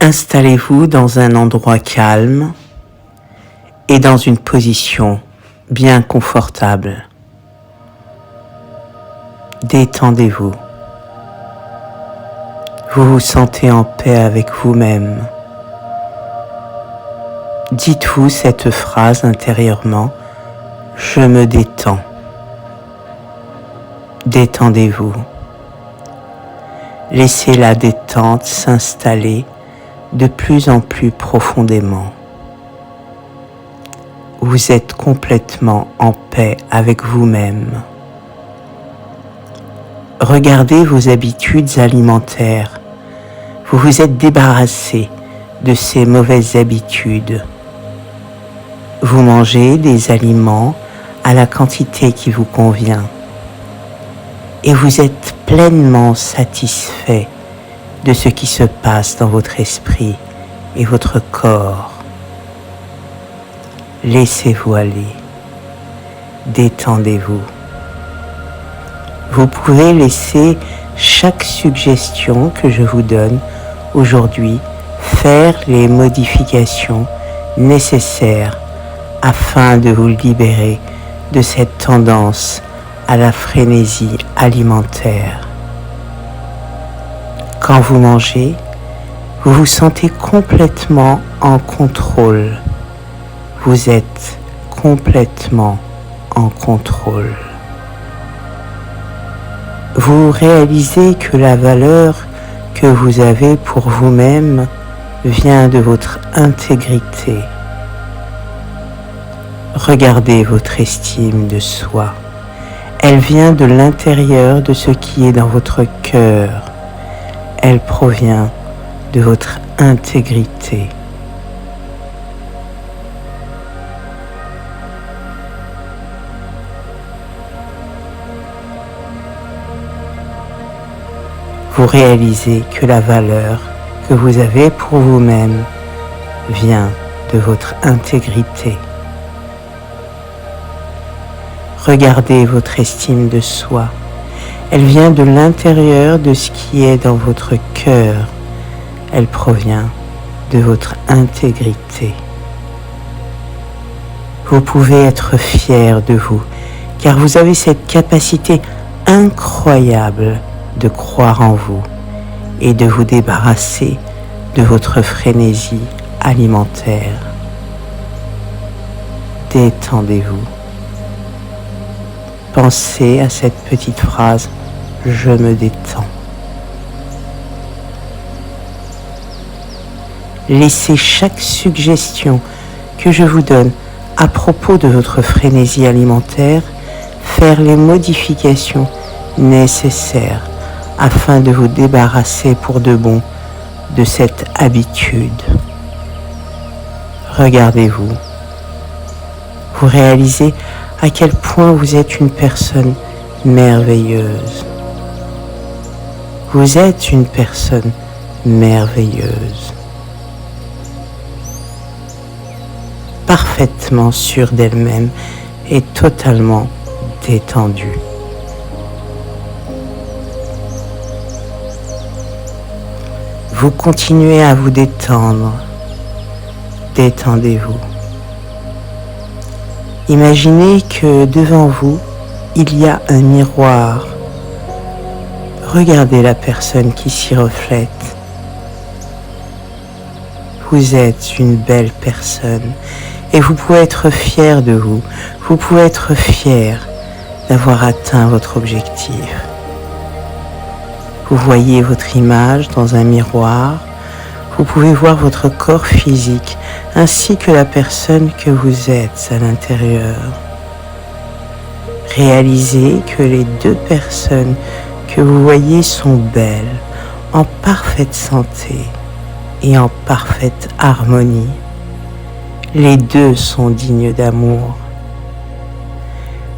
Installez-vous dans un endroit calme et dans une position bien confortable. Détendez-vous. Vous vous sentez en paix avec vous-même. Dites-vous cette phrase intérieurement: je me détends. Détendez-vous. Laissez la détente s'installer de plus en plus profondément. Vous êtes complètement en paix avec vous-même. Regardez vos habitudes alimentaires. Vous vous êtes débarrassé de ces mauvaises habitudes. Vous mangez des aliments à la quantité qui vous convient. Et vous êtes pleinement satisfait de ce qui se passe dans votre esprit et votre corps. Laissez-vous aller. Détendez-vous. Vous pouvez laisser chaque suggestion que je vous donne aujourd'hui faire les modifications nécessaires afin de vous libérer de cette tendance à la frénésie alimentaire. Quand vous mangez, vous vous sentez complètement en contrôle. Vous êtes complètement en contrôle. Vous réalisez que la valeur que vous avez pour vous-même vient de votre intégrité. Regardez votre estime de soi. Elle vient de l'intérieur de ce qui est dans votre cœur. Elle provient de votre intégrité. Vous réalisez que la valeur que vous avez pour vous-même vient de votre intégrité. Regardez votre estime de soi. Elle vient de l'intérieur de ce qui est dans votre cœur. Elle provient de votre intégrité. Vous pouvez être fier de vous, car vous avez cette capacité incroyable de croire en vous et de vous débarrasser de votre frénésie alimentaire. Détendez-vous. Pensez à cette petite phrase: je me détends. Laissez chaque suggestion que je vous donne à propos de votre frénésie alimentaire faire les modifications nécessaires afin de vous débarrasser pour de bon de cette habitude. Regardez-vous. Vous réalisez à quel point vous êtes une personne merveilleuse. Vous êtes une personne merveilleuse. Parfaitement sûre d'elle-même et totalement détendue. Vous continuez à vous détendre. Détendez-vous. Imaginez que devant vous, il y a un miroir. Regardez la personne qui s'y reflète. Vous êtes une belle personne et vous pouvez être fier de vous. Vous pouvez être fier d'avoir atteint votre objectif. Vous voyez votre image dans un miroir. Vous pouvez voir votre corps physique ainsi que la personne que vous êtes à l'intérieur. Réalisez que les deux personnes que vous voyez sont belles, en parfaite santé et en parfaite harmonie. Les deux sont dignes d'amour.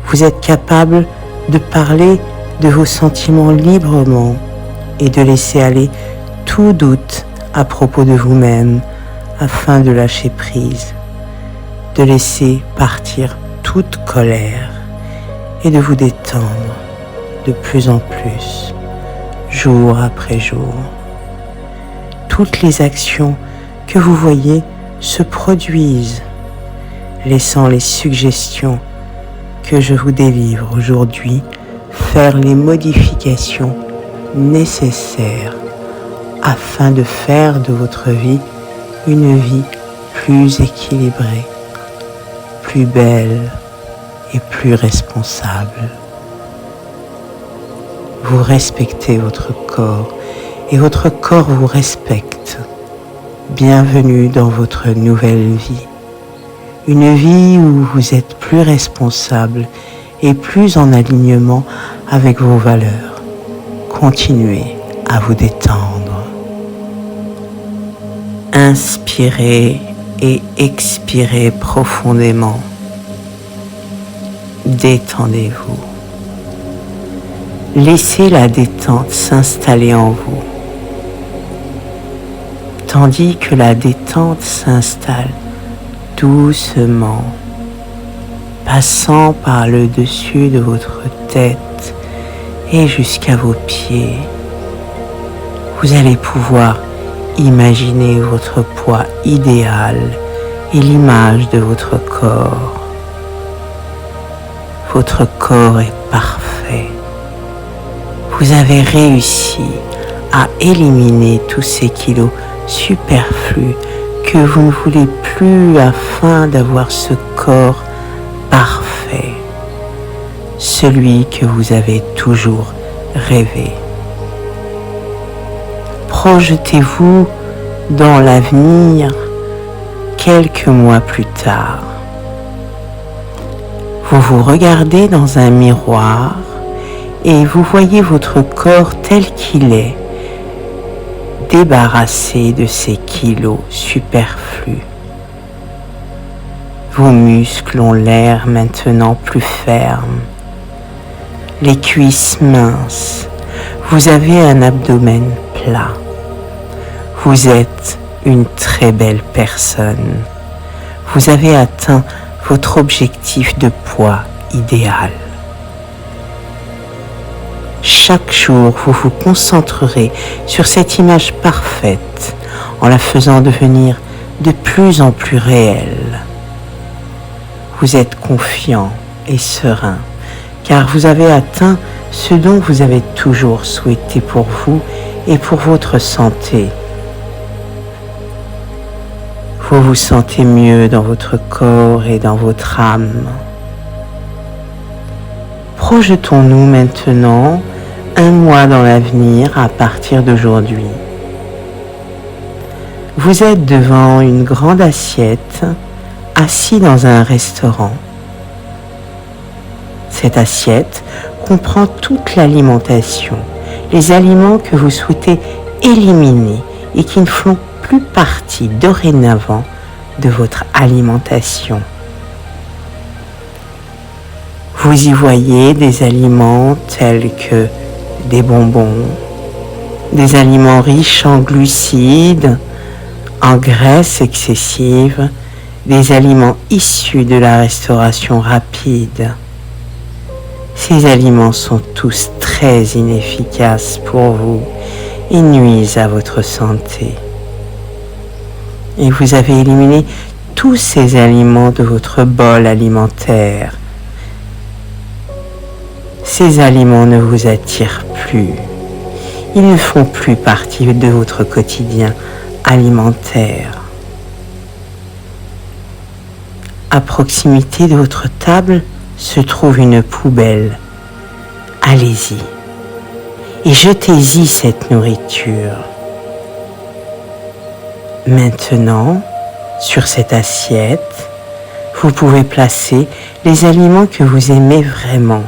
Vous êtes capable de parler de vos sentiments librement et de laisser aller tout doute à propos de vous-même afin de lâcher prise, de laisser partir toute colère et de vous détendre de plus en plus, jour après jour. toutes les actions que vous voyez se produisent, laissant les suggestions que je vous délivre aujourd'hui faire les modifications nécessaires afin de faire de votre vie une vie plus équilibrée, plus belle et plus responsable. Vous respectez votre corps et votre corps vous respecte. Bienvenue dans votre nouvelle vie. Une vie où vous êtes plus responsable et plus en alignement avec vos valeurs. Continuez à vous détendre. Inspirez et expirez profondément. Détendez-vous. Laissez la détente s'installer en vous, tandis que la détente s'installe doucement, passant par le dessus de votre tête et jusqu'à vos pieds. Vous allez pouvoir imaginer votre poids idéal et l'image de votre corps. Votre corps est parfait. Vous avez réussi à éliminer tous ces kilos superflus que vous ne voulez plus afin d'avoir ce corps parfait, celui que vous avez toujours rêvé. Projetez-vous dans l'avenir quelques mois plus tard. Vous vous regardez dans un miroir et vous voyez votre corps tel qu'il est, débarrassé de ces kilos superflus. Vos muscles ont l'air maintenant plus fermes, les cuisses minces, vous avez un abdomen plat. Vous êtes une très belle personne. Vous avez atteint votre objectif de poids idéal. Chaque jour, vous vous concentrerez sur cette image parfaite en la faisant devenir de plus en plus réelle. Vous êtes confiant et serein car vous avez atteint ce dont vous avez toujours souhaité pour vous et pour votre santé. Vous vous sentez mieux dans votre corps et dans votre âme. Projetons-nous maintenant un mois dans l'avenir à partir d'aujourd'hui. Vous êtes devant une grande assiette, assis dans un restaurant. Cette assiette comprend toute l'alimentation, les aliments que vous souhaitez éliminer et qui ne font plus partie dorénavant de votre alimentation. Vous y voyez des aliments tels que des bonbons, des aliments riches en glucides, en graisse excessive, des aliments issus de la restauration rapide. Ces aliments sont tous très inefficaces pour vous et nuisent à votre santé. Et vous avez éliminé tous ces aliments de votre bol alimentaire. Ces aliments ne vous attirent plus. Ils ne font plus partie de votre quotidien alimentaire. À proximité de votre table se trouve une poubelle. Allez-y et jetez-y cette nourriture. Maintenant, sur cette assiette, vous pouvez placer les aliments que vous aimez vraiment,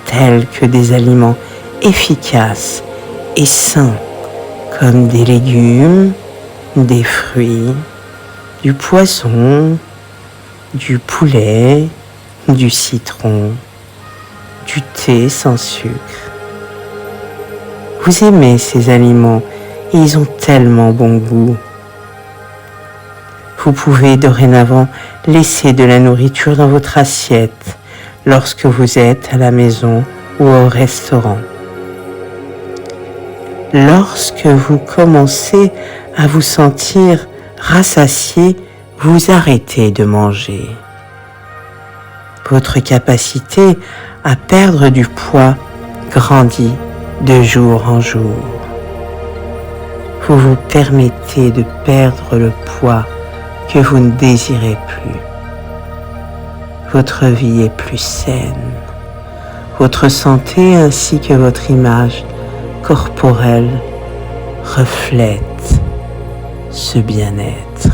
tels que des aliments efficaces et sains, comme des légumes, des fruits, du poisson, du poulet, du citron, du thé sans sucre. Vous aimez ces aliments et ils ont tellement bon goût. Vous pouvez dorénavant laisser de la nourriture dans votre assiette lorsque vous êtes à la maison ou au restaurant. Lorsque vous commencez à vous sentir rassasié, vous arrêtez de manger. Votre capacité à perdre du poids grandit de jour en jour. Vous vous permettez de perdre le poids que vous ne désirez plus. Votre vie est plus saine. Votre santé ainsi que votre image corporelle reflètent ce bien-être.